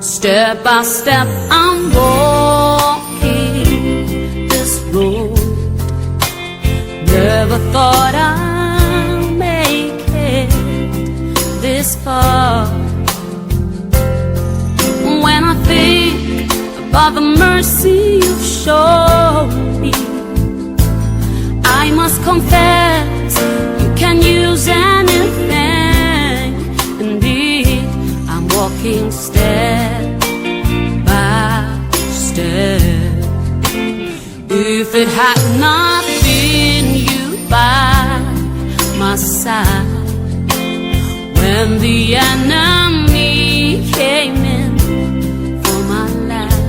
Step by step I'm walking this road. Never thought I'd make it this far. When I think about the mercy you've shown me, I must confess you can use anything. Indeed, I'm walking step by step. If it had not been you by my side when the enemy came in for my life,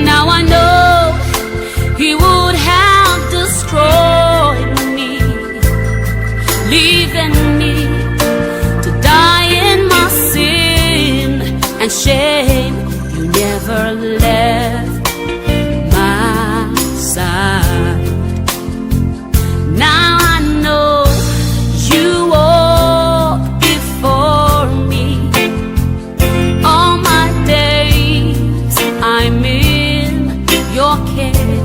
now I know he would have destroyed me, leaving me to die in my sin and shame. You never left my side. Now I know you walk before me. All my days I'm in your care.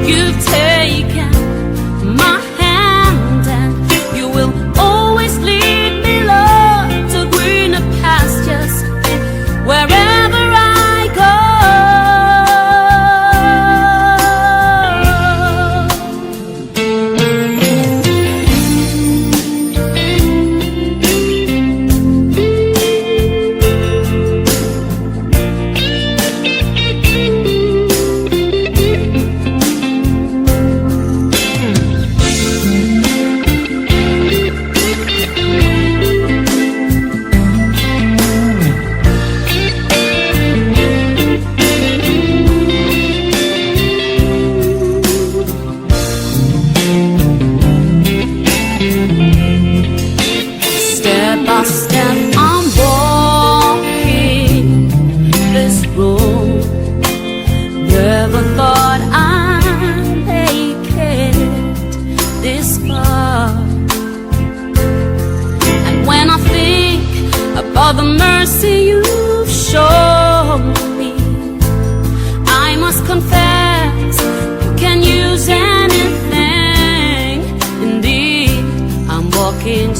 You've taken my hand and you will always lead me, Lord, to greener pastures wherever I go. Step by step I'm walking this road. Never thought I'd make it this far. And when I think about the mercy you've shown me, I must confess you can use anything. Indeed, I'm walking